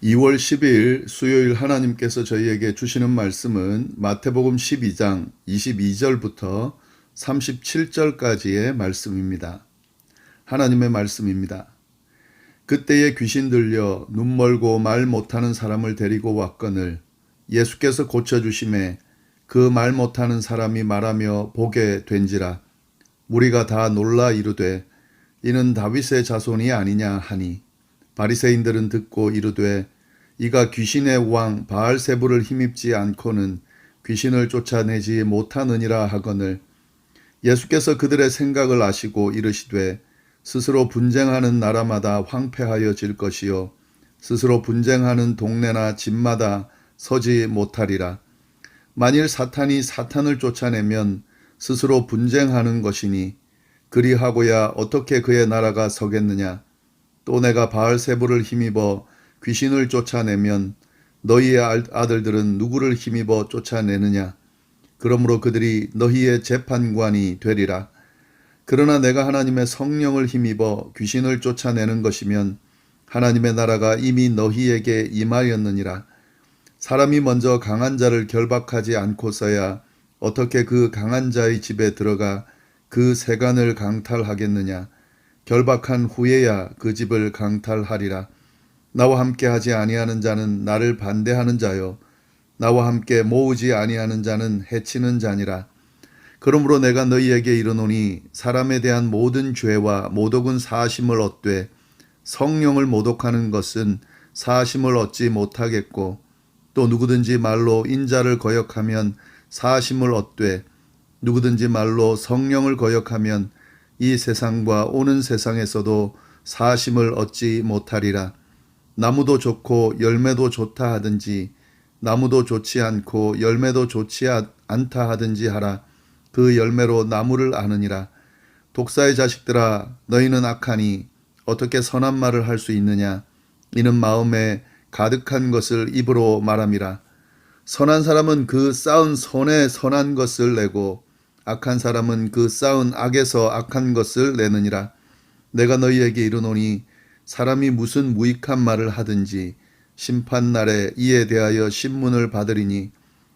2월 10일 수요일 하나님께서 저희에게 주시는 말씀은 마태복음 12장 22절부터 37절까지의 말씀입니다. 하나님의 말씀입니다. 그때에 귀신 들려 눈 멀고 말 못하는 사람을 데리고 왔거늘 예수께서 고쳐주심에 그 말 못하는 사람이 말하며 보게 된지라. 무리가 다 놀라 이르되 이는 다윗의 자손이 아니냐 하니, 바리새인들은 듣고 이르되 이가 귀신의 왕 바알세불을 힘입지 않고는 귀신을 쫓아내지 못하느니라 하거늘, 예수께서 그들의 생각을 아시고 이르시되 스스로 분쟁하는 나라마다 황폐하여질 것이요 스스로 분쟁하는 동네나 집마다 서지 못하리라. 만일 사탄이 사탄을 쫓아내면 스스로 분쟁하는 것이니 그리하고야 어떻게 그의 나라가 서겠느냐. 또 내가 바알세불을 힘입어 귀신을 쫓아내면 너희의 아들들은 누구를 힘입어 쫓아내느냐. 그러므로 그들이 너희의 재판관이 되리라. 그러나 내가 하나님의 성령을 힘입어 귀신을 쫓아내는 것이면 하나님의 나라가 이미 너희에게 임하였느니라. 사람이 먼저 강한 자를 결박하지 않고서야 어떻게 그 강한 자의 집에 들어가 그 세간을 강탈하겠느냐. 결박한 후에야 그 집을 강탈하리라. 나와 함께 하지 아니하는 자는 나를 반대하는 자요 나와 함께 모으지 아니하는 자는 해치는 자니라. 그러므로 내가 너희에게 이르노니 사람에 대한 모든 죄와 모독은 사하심을 얻되 성령을 모독하는 것은 사하심을 얻지 못하겠고, 또 누구든지 말로 인자를 거역하면 사하심을 얻되 누구든지 말로 성령을 거역하면 이 세상과 오는 세상에서도 사하심을 얻지 못하리라. 나무도 좋고 열매도 좋다 하든지 나무도 좋지 않고 열매도 좋지 않다 하든지 하라. 그 열매로 나무를 아느니라. 독사의 자식들아, 너희는 악하니 어떻게 선한 말을 할 수 있느냐. 이는 마음에 가득한 것을 입으로 말함이라. 선한 사람은 그 쌓은 손에 선한 것을 내고 악한 사람은 그 쌓은 악에서 악한 것을 내느니라. 내가 너희에게 이르노니 사람이 무슨 무익한 말을 하든지 심판날에 이에 대하여 신문을 받으리니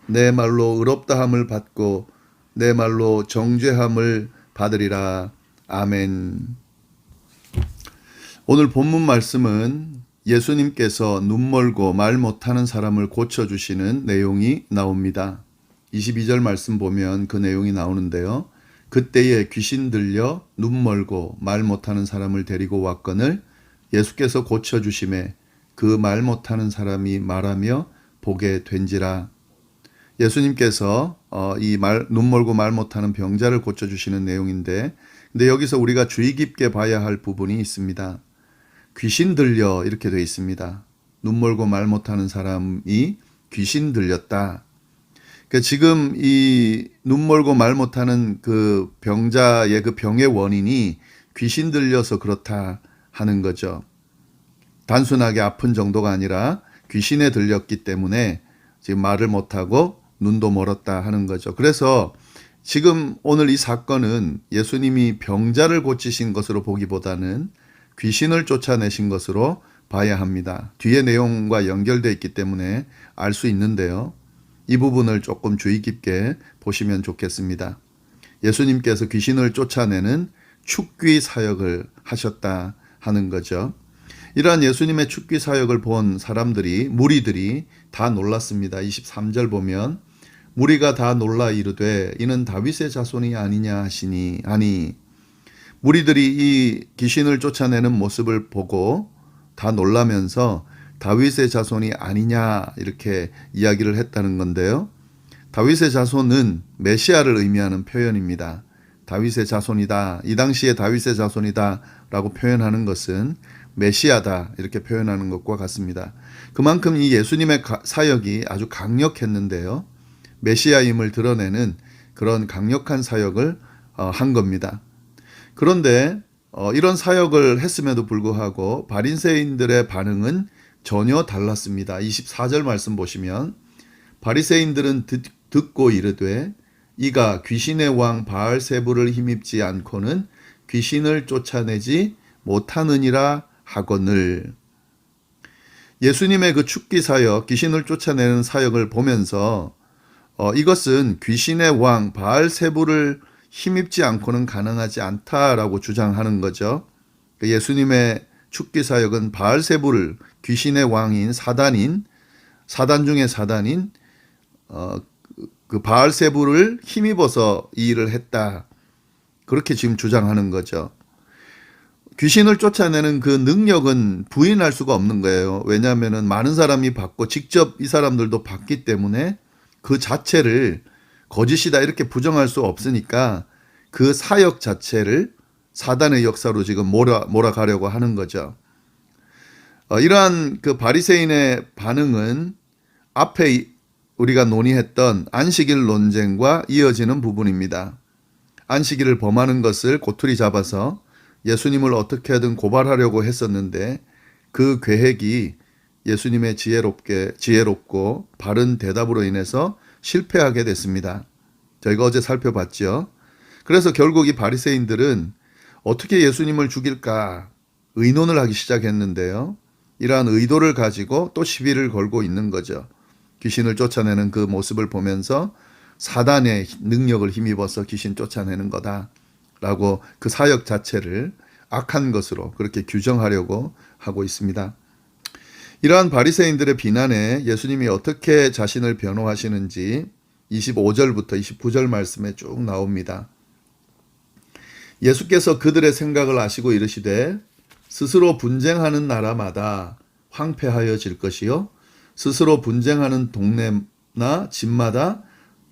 내 말로 의롭다함을 받고 내 말로 정죄함을 받으리라. 아멘. 오늘 본문 말씀은 예수님께서 눈 멀고 말 못하는 사람을 고쳐주시는 내용이 나옵니다. 22절 말씀 보면 그 내용이 나오는데요. 그때에 귀신 들려 눈 멀고 말 못하는 사람을 데리고 왔거늘 예수께서 고쳐주심에 그 말 못하는 사람이 말하며 보게 된지라. 예수님께서 눈 멀고 말 못하는 병자를 고쳐주시는 내용인데, 근데 여기서 우리가 주의 깊게 봐야 할 부분이 있습니다. 귀신 들려 이렇게 되어 있습니다. 눈 멀고 말 못하는 사람이 귀신 들렸다. 그러니까 지금 이 눈 멀고 말 못하는 그 병자의 그 병의 원인이 귀신 들려서 그렇다 하는 거죠. 단순하게 아픈 정도가 아니라 귀신에 들렸기 때문에 지금 말을 못하고 눈도 멀었다 하는 거죠. 그래서 지금 오늘 이 사건은 예수님이 병자를 고치신 것으로 보기보다는 귀신을 쫓아내신 것으로 봐야 합니다. 뒤에 내용과 연결되어 있기 때문에 알 수 있는데요. 이 부분을 조금 주의 깊게 보시면 좋겠습니다. 예수님께서 귀신을 쫓아내는 축귀 사역을 하셨다 하는 거죠. 이러한 예수님의 축귀 사역을 본 사람들이, 무리들이 다 놀랐습니다. 23절 보면 무리가 다 놀라 이르되 이는 다윗의 자손이 아니냐 하니, 무리들이 이 귀신을 쫓아내는 모습을 보고 다 놀라면서 다윗의 자손이 아니냐 이렇게 이야기를 했다는 건데요. 다윗의 자손은 메시아를 의미하는 표현입니다. 다윗의 자손이다. 이 당시에 다윗의 자손이다 라고 표현하는 것은 메시아다 이렇게 표현하는 것과 같습니다. 그만큼 이 예수님의 사역이 아주 강력했는데요. 메시아임을 드러내는 그런 강력한 사역을 한 겁니다. 그런데 이런 사역을 했음에도 불구하고 바리새인들의 반응은 전혀 달랐습니다. 24절 말씀 보시면 바리새인들은 듣고 이르되 이가 귀신의 왕 바알세불을 힘입지 않고는 귀신을 쫓아내지 못하느니라 하거늘. 예수님의 그 축기 사역, 귀신을 쫓아내는 사역을 보면서 이것은 귀신의 왕 바알세불을 힘입지 않고는 가능하지 않다라고 주장하는 거죠. 예수님의 축기 사역은 바알세불을 귀신의 왕인 사단 중에 사단인 그 바알세불을 힘입어서 이 일을 했다. 그렇게 지금 주장하는 거죠. 귀신을 쫓아내는 그 능력은 부인할 수가 없는 거예요. 왜냐하면 많은 사람이 받고 직접 이 사람들도 받기 때문에 그 자체를 거짓이다 이렇게 부정할 수 없으니까 그 사역 자체를 사단의 역사로 지금 몰아가려고 하는 거죠. 이러한 그 바리새인의 반응은 앞에 우리가 논의했던 안식일 논쟁과 이어지는 부분입니다. 안식일을 범하는 것을 꼬투리 잡아서 예수님을 어떻게든 고발하려고 했었는데 그 계획이 예수님의 지혜롭고 바른 대답으로 인해서 실패하게 됐습니다. 저희가 어제 살펴봤죠. 그래서 결국 이 바리새인들은 어떻게 예수님을 죽일까 의논을 하기 시작했는데요. 이러한 의도를 가지고 또 시비를 걸고 있는 거죠. 귀신을 쫓아내는 그 모습을 보면서 사단의 능력을 힘입어서 귀신 쫓아내는 거다라고 그 사역 자체를 악한 것으로 그렇게 규정하려고 하고 있습니다. 이러한 바리새인들의 비난에 예수님이 어떻게 자신을 변호하시는지 25절부터 29절 말씀에 쭉 나옵니다. 예수께서 그들의 생각을 아시고 이르시되 스스로 분쟁하는 나라마다 황폐하여질 것이요 스스로 분쟁하는 동네나 집마다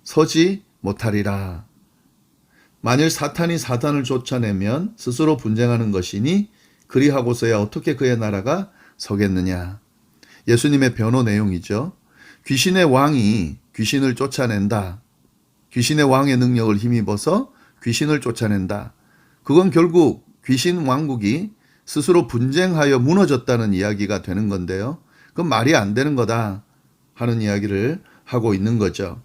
서지 못하리라. 만일 사탄이 사탄을 쫓아내면 스스로 분쟁하는 것이니 그리하고서야 어떻게 그의 나라가 서겠느냐. 예수님의 변호 내용이죠. 귀신의 왕이 귀신을 쫓아낸다. 귀신의 왕의 능력을 힘입어서 귀신을 쫓아낸다. 그건 결국 귀신 왕국이 스스로 분쟁하여 무너졌다는 이야기가 되는 건데요. 그건 말이 안 되는 거다 하는 이야기를 하고 있는 거죠.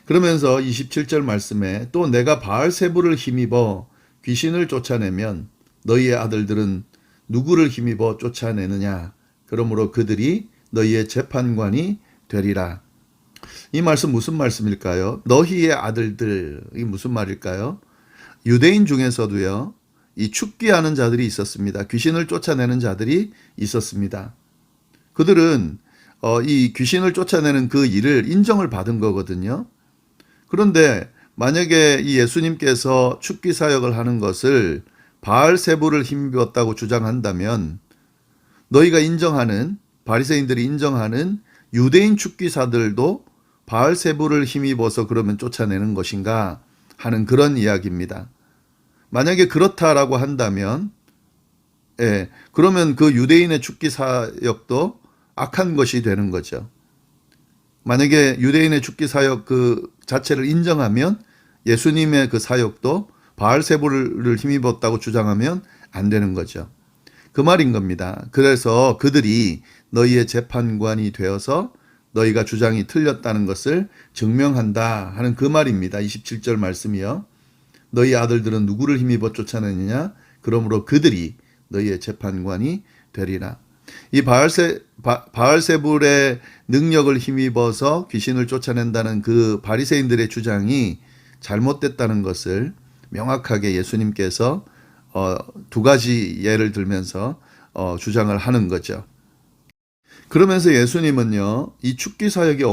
그러면서 27절 말씀에 또 내가 바알세불을 힘입어 귀신을 쫓아내면 너희의 아들들은 누구를 힘입어 쫓아내느냐. 그러므로 그들이 너희의 재판관이 되리라. 이 말씀 무슨 말씀일까요? 너희의 아들들, 이 무슨 말일까요? 유대인 중에서도요, 이 축기하는 자들이 있었습니다. 귀신을 쫓아내는 자들이 있었습니다. 그들은 이 귀신을 쫓아내는 그 일을 인정을 받은 거거든요. 그런데 만약에 이 예수님께서 축기 사역을 하는 것을 바알세불을 힘입었다고 주장한다면 너희가 인정하는 바리새인들이 인정하는 유대인 축기사들도 바알세불을 힘입어서 그러면 쫓아내는 것인가 하는 그런 이야기입니다. 만약에 그렇다라고 한다면 그러면 그 유대인의 축기 사역도 악한 것이 되는 거죠. 만약에 유대인의 축기 사역 그 자체를 인정하면 예수님의 그 사역도 바알세불을 힘입었다고 주장하면 안 되는 거죠. 그 말인 겁니다. 그래서 그들이 너희의 재판관이 되어서 너희가 주장이 틀렸다는 것을 증명한다 하는 그 말입니다. 27절 말씀이요. 너희 아들들은 누구를 힘입어 쫓아내느냐? 그러므로 그들이 너희의 재판관이 되리라. 이 바알세불의 능력을 힘입어서 귀신을 쫓아낸다는 그 바리새인들의 주장이 잘못됐다는 것을 명확하게 예수님께서 두 가지 예를 들면서 주장을 하는 거죠. 그러면서 예수님은요, 이 축기 사역이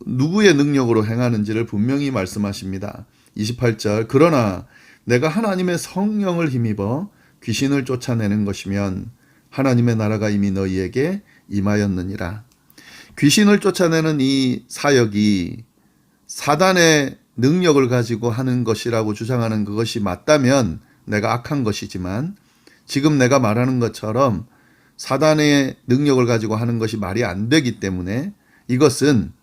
누구의 능력으로 행하는지를 분명히 말씀하십니다. 28절, 그러나 내가 하나님의 성령을 힘입어 귀신을 쫓아내는 것이면 하나님의 나라가 이미 너희에게 임하였느니라. 귀신을 쫓아내는 이 사역이 사단의 능력을 가지고 하는 것이라고 주장하는 그것이 맞다면 내가 악한 것이지만 지금 내가 말하는 것처럼 사단의 능력을 가지고 하는 것이 말이 안 되기 때문에 이것은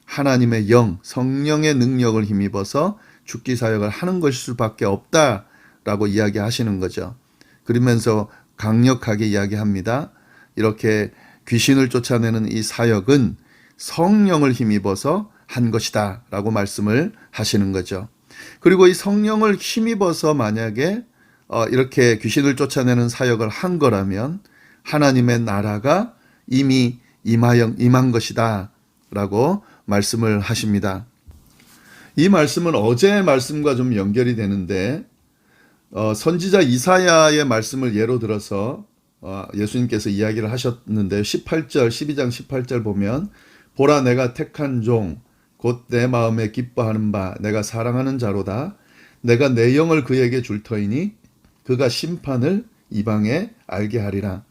하나님의 영, 성령의 능력을 힘입어서 축기 사역을 하는 것일 수밖에 없다라고 이야기하시는 거죠. 그러면서 강력하게 이야기합니다. 이렇게 귀신을 쫓아내는 이 사역은 성령을 힘입어서 한 것이다 라고 말씀을 하시는 거죠. 그리고 이 성령을 힘입어서 만약에 이렇게 귀신을 쫓아내는 사역을 한 거라면 하나님의 나라가 이미 임한 것이다 라고 말씀을 하십니다. 이 말씀은 어제의 말씀과 좀 연결이 되는데 선지자 이사야의 말씀을 예로 들어서 예수님께서 이야기를 하셨는데 12장 18절 보면 보라 내가 택한 종 곧 내 마음에 기뻐하는 바 내가 사랑하는 자로다. 내가 내 영을 그에게 줄 터이니 그가 심판을 이방에 알게 하리라.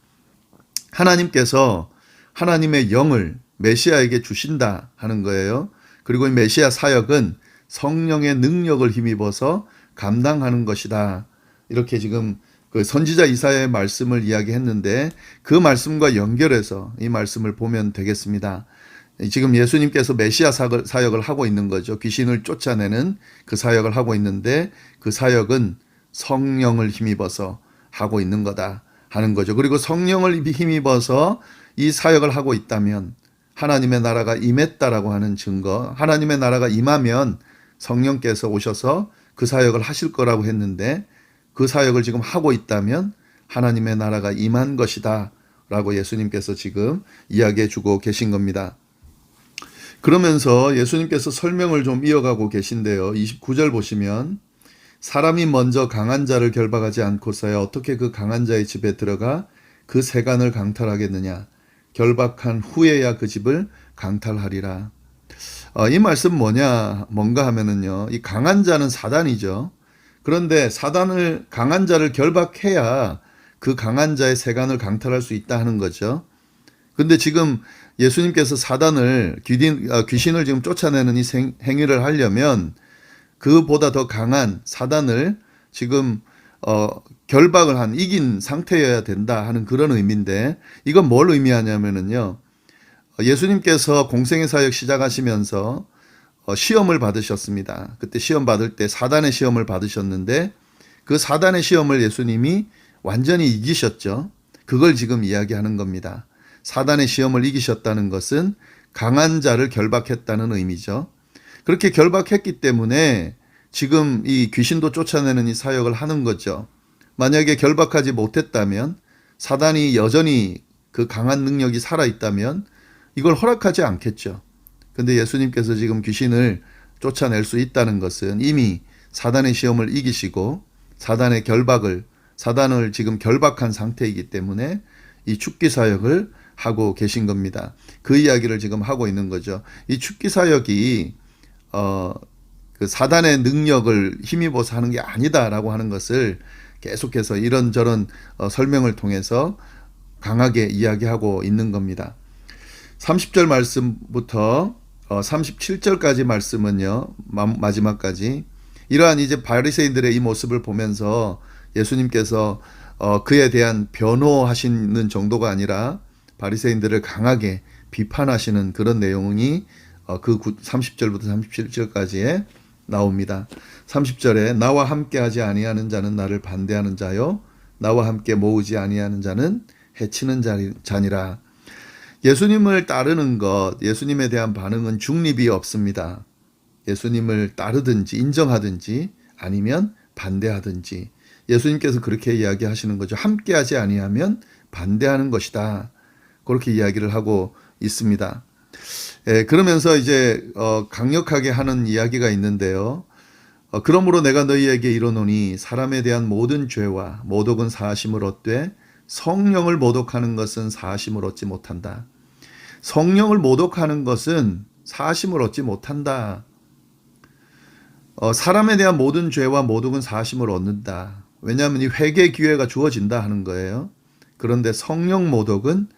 하나님께서 하나님의 영을 메시아에게 주신다 하는 거예요. 그리고 이 메시아 사역은 성령의 능력을 힘입어서 감당하는 것이다. 이렇게 지금 그 선지자 이사야의 말씀을 이야기했는데 그 말씀과 연결해서 이 말씀을 보면 되겠습니다. 지금 예수님께서 메시아 사역을 하고 있는 거죠. 귀신을 쫓아내는 그 사역을 하고 있는데 그 사역은 성령을 힘입어서 하고 있는 거다 하는 거죠. 그리고 성령을 힘입어서 이 사역을 하고 있다면 하나님의 나라가 임했다라고 하는 증거, 하나님의 나라가 임하면 성령께서 오셔서 그 사역을 하실 거라고 했는데 그 사역을 지금 하고 있다면 하나님의 나라가 임한 것이다 라고 예수님께서 지금 이야기해 주고 계신 겁니다. 그러면서 예수님께서 설명을 좀 이어가고 계신데요. 29절 보시면 사람이 먼저 강한 자를 결박하지 않고서야 어떻게 그 강한 자의 집에 들어가 그 세간을 강탈하겠느냐. 결박한 후에야 그 집을 강탈하리라. 이 말씀 뭔가 하면은요. 이 강한 자는 사단이죠. 그런데 강한 자를 결박해야 그 강한 자의 세간을 강탈할 수 있다 하는 거죠. 근데 지금 예수님께서 귀신을 지금 쫓아내는 이 행위를 하려면 그보다 더 강한 사단을 지금 결박을 이긴 상태여야 된다 하는 그런 의미인데 이건 뭘 의미하냐면은요. 예수님께서 공생의 사역 시작하시면서 시험을 받으셨습니다. 그때 시험 받을 때 사단의 시험을 받으셨는데 그 사단의 시험을 예수님이 완전히 이기셨죠. 그걸 지금 이야기하는 겁니다. 사단의 시험을 이기셨다는 것은 강한 자를 결박했다는 의미죠. 그렇게 결박했기 때문에 지금 이 귀신도 쫓아내는 이 사역을 하는 거죠. 만약에 결박하지 못했다면 사단이 여전히 그 강한 능력이 살아있다면 이걸 허락하지 않겠죠. 근데 예수님께서 지금 귀신을 쫓아낼 수 있다는 것은 이미 사단의 시험을 이기시고 사단을 지금 결박한 상태이기 때문에 이 축기 사역을 하고 계신 겁니다. 그 이야기를 지금 하고 있는 거죠. 이 축기 사역이 그 사단의 능력을 힘입어서 하는 게 아니다라고 하는 것을 계속해서 이런저런 설명을 통해서 강하게 이야기하고 있는 겁니다. 30절 말씀부터 37절까지 말씀은요. 마지막까지 이러한 이제 바리새인들의 이 모습을 보면서 예수님께서 그에 대한 변호하시는 정도가 아니라 바리새인들을 강하게 비판하시는 그런 내용이 그 30절부터 37절까지에 나옵니다. 30절에 나와 함께하지 아니하는 자는 나를 반대하는 자요 나와 함께 모으지 아니하는 자는 해치는 자니라. 예수님을 따르는 것, 예수님에 대한 반응은 중립이 없습니다. 예수님을 따르든지 인정하든지 아니면 반대하든지 예수님께서 그렇게 이야기하시는 거죠. 함께하지 아니하면 반대하는 것이다. 그렇게 이야기를 하고 있습니다. 그러면서 이제 강력하게 하는 이야기가 있는데요. 그러므로 내가 너희에게 이르노니 사람에 대한 모든 죄와 모독은 사하심을 얻되 성령을 모독하는 것은 사하심을 얻지 못한다. 성령을 모독하는 것은 사하심을 얻지 못한다. 사람에 대한 모든 죄와 모독은 사하심을 얻는다. 왜냐하면 이 회개 기회가 주어진다 하는 거예요. 그런데 성령 모독은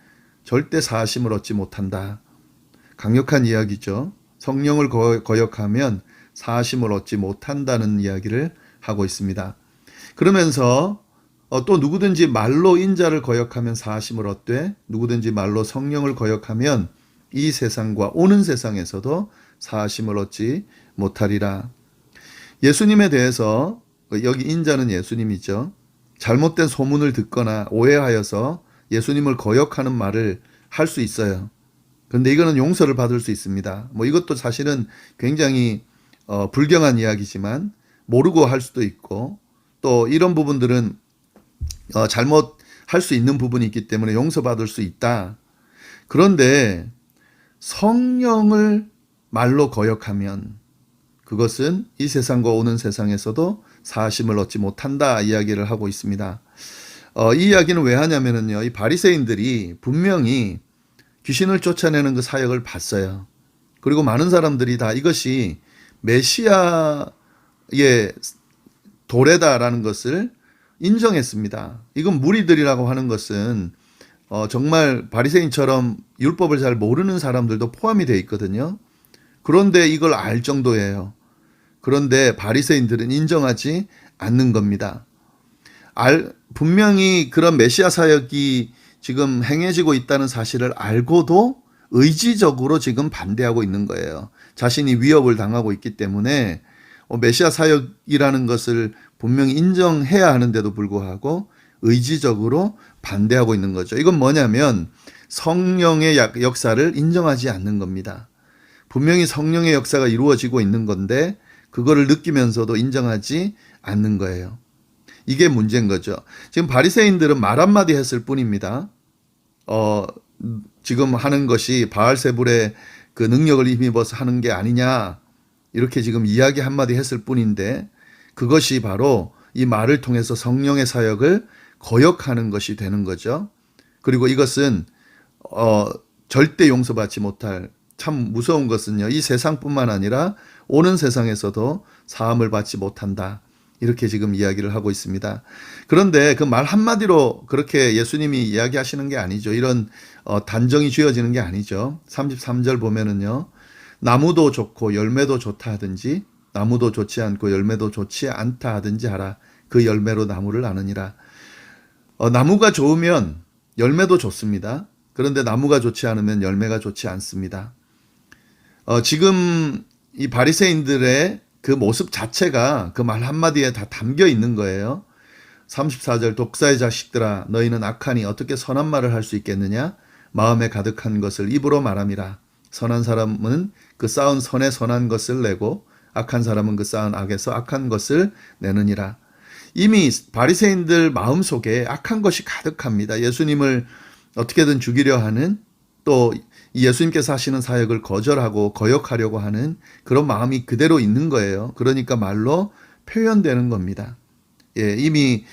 절대 사하심을 얻지 못한다. 강력한 이야기죠. 성령을 거역하면 사하심을 얻지 못한다는 이야기를 하고 있습니다. 그러면서 또 누구든지 말로 인자를 거역하면 사하심을 얻되 누구든지 말로 성령을 거역하면 이 세상과 오는 세상에서도 사하심을 얻지 못하리라. 예수님에 대해서 여기 인자는 예수님이죠. 잘못된 소문을 듣거나 오해하여서 예수님을 거역하는 말을 할 수 있어요. 그런데 이거는 용서를 받을 수 있습니다. 이것도 사실은 굉장히 불경한 이야기지만 모르고 할 수도 있고 또 이런 부분들은 잘못할 수 있는 부분이 있기 때문에 용서받을 수 있다. 그런데 성령을 말로 거역하면 그것은 이 세상과 오는 세상에서도 사심을 얻지 못한다 이야기를 하고 있습니다. 이 이야기는 왜 하냐면요, 이 바리새인들이 분명히 귀신을 쫓아내는 그 사역을 봤어요. 그리고 많은 사람들이 다 이것이 메시아의 도래다라는 것을 인정했습니다. 이건 무리들이라고 하는 것은 정말 바리새인처럼 율법을 잘 모르는 사람들도 포함이 되어 있거든요. 그런데 이걸 알 정도예요. 그런데 바리새인들은 인정하지 않는 겁니다. 분명히 그런 메시아 사역이 지금 행해지고 있다는 사실을 알고도 의지적으로 지금 반대하고 있는 거예요. 자신이 위협을 당하고 있기 때문에 메시아 사역이라는 것을 분명히 인정해야 하는데도 불구하고 의지적으로 반대하고 있는 거죠. 이건 뭐냐면 성령의 역사를 인정하지 않는 겁니다. 분명히 성령의 역사가 이루어지고 있는 건데 그거를 느끼면서도 인정하지 않는 거예요. 이게 문제인 거죠. 지금 바리새인들은 말 한마디 했을 뿐입니다. 지금 하는 것이 바알세불의 그 능력을 힘입어서 하는 게 아니냐 이렇게 지금 이야기 한마디 했을 뿐인데 그것이 바로 이 말을 통해서 성령의 사역을 거역하는 것이 되는 거죠. 그리고 이것은 절대 용서받지 못할 참 무서운 것은요, 이 세상뿐만 아니라 오는 세상에서도 사함을 받지 못한다. 이렇게 지금 이야기를 하고 있습니다. 그런데 그 말 한마디로 그렇게 예수님이 이야기하시는 게 아니죠. 이런 단정이 지어지는 게 아니죠. 33절 보면은요, 나무도 좋고 열매도 좋다 하든지 나무도 좋지 않고 열매도 좋지 않다 하든지 하라. 그 열매로 나무를 아느니라. 나무가 좋으면 열매도 좋습니다. 그런데 나무가 좋지 않으면 열매가 좋지 않습니다. 지금 이 바리새인들의 그 모습 자체가 그 말 한마디에 다 담겨 있는 거예요. 34절 독사의 자식들아 너희는 악하니 어떻게 선한 말을 할 수 있겠느냐? 마음에 가득한 것을 입으로 말함이라. 선한 사람은 그 쌓은 선에 선한 것을 내고 악한 사람은 그 쌓은 악에서 악한 것을 내느니라. 이미 바리새인들 마음속에 악한 것이 가득합니다. 예수님을 어떻게든 죽이려 하는, 또 예수님께서 하시는 사역을 거절하고 거역하려고 하는 그런 마음이 그대로 있는 거예요. 그러니까 말로 표현되는 겁니다. 이미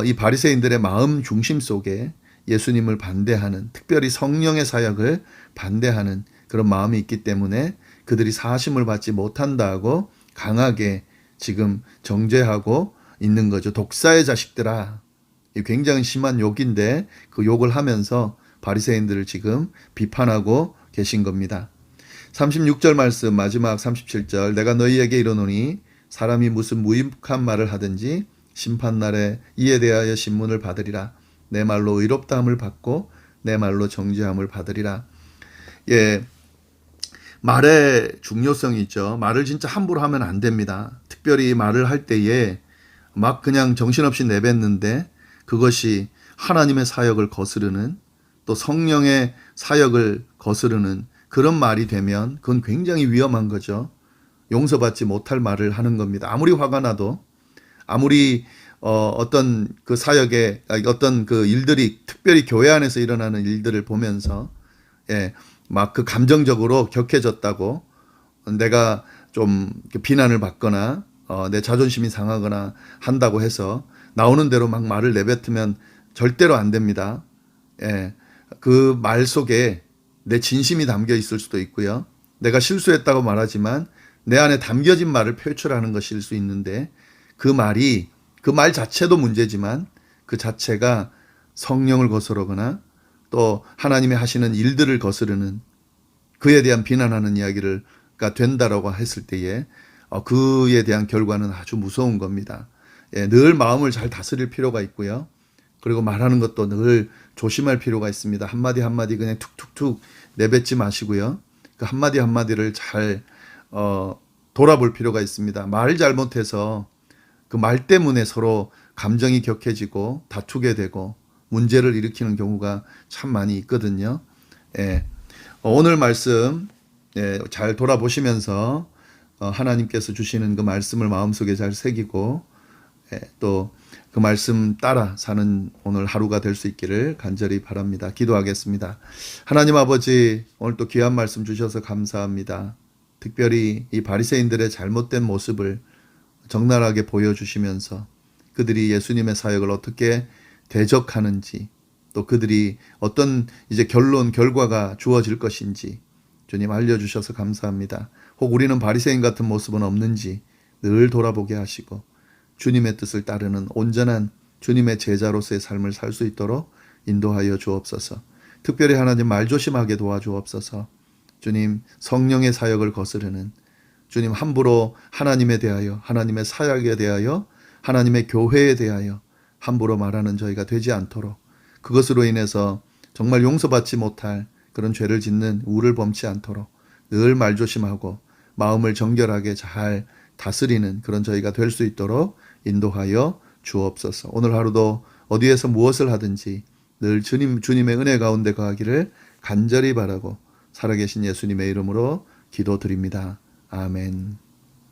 이 바리새인들의 마음 중심 속에 예수님을 반대하는, 특별히 성령의 사역을 반대하는 그런 마음이 있기 때문에 그들이 사심을 받지 못한다고 강하게 지금 정죄하고 있는 거죠. 독사의 자식들아. 굉장히 심한 욕인데 그 욕을 하면서 바리새인들을 지금 비판하고 계신 겁니다. 36절 말씀 마지막 37절 내가 너희에게 이르노니 사람이 무슨 무익한 말을 하든지 심판날에 이에 대하여 신문을 받으리라. 내 말로 의롭다함을 받고 내 말로 정죄함을 받으리라. 말의 중요성이 있죠. 말을 진짜 함부로 하면 안 됩니다. 특별히 말을 할 때에 막 그냥 정신없이 내뱉는데 그것이 하나님의 사역을 거스르는, 또 성령의 사역을 거스르는 그런 말이 되면 그건 굉장히 위험한 거죠. 용서받지 못할 말을 하는 겁니다. 아무리 화가 나도, 아무리 어떤 그 사역에 어떤 그 일들이 특별히 교회 안에서 일어나는 일들을 보면서 막 그 감정적으로 격해졌다고 내가 좀 비난을 받거나 내 자존심이 상하거나 한다고 해서 나오는 대로 막 말을 내뱉으면 절대로 안 됩니다. 그 말 속에 내 진심이 담겨 있을 수도 있고요. 내가 실수했다고 말하지만 내 안에 담겨진 말을 표출하는 것일 수 있는데 그 말이, 그 말 자체도 문제지만 그 자체가 성령을 거스르거나 또 하나님의 하시는 일들을 거스르는, 그에 대한 비난하는 이야기가 된다라고 했을 때에 그에 대한 결과는 아주 무서운 겁니다. 늘 마음을 잘 다스릴 필요가 있고요. 그리고 말하는 것도 늘 조심할 필요가 있습니다. 한마디 한마디 그냥 툭툭툭 내뱉지 마시고요. 그 한마디 한마디를 잘 돌아볼 필요가 있습니다. 말 잘못해서 그 말 때문에 서로 감정이 격해지고 다투게 되고 문제를 일으키는 경우가 참 많이 있거든요. 오늘 말씀 잘 돌아보시면서 하나님께서 주시는 그 말씀을 마음속에 잘 새기고 또 그 말씀 따라 사는 오늘 하루가 될 수 있기를 간절히 바랍니다. 기도하겠습니다. 하나님 아버지, 오늘 또 귀한 말씀 주셔서 감사합니다. 특별히 이 바리새인들의 잘못된 모습을 적나라하게 보여주시면서 그들이 예수님의 사역을 어떻게 대적하는지, 또 그들이 어떤 이제 결과가 주어질 것인지 주님 알려주셔서 감사합니다. 혹 우리는 바리새인 같은 모습은 없는지 늘 돌아보게 하시고 주님의 뜻을 따르는 온전한 주님의 제자로서의 삶을 살 수 있도록 인도하여 주옵소서. 특별히 하나님 말조심하게 도와주옵소서. 주님 성령의 사역을 거스르는, 주님 함부로 하나님에 대하여, 하나님의 사역에 대하여, 하나님의 교회에 대하여 함부로 말하는 저희가 되지 않도록, 그것으로 인해서 정말 용서받지 못할 그런 죄를 짓는 우를 범치 않도록 늘 말조심하고 마음을 정결하게 잘 다스리는 그런 저희가 될 수 있도록 인도하여 주옵소서. 오늘 하루도 어디에서 무엇을 하든지 늘 주님의 은혜 가운데 거하기를 간절히 바라고 살아계신 예수님의 이름으로 기도드립니다. 아멘.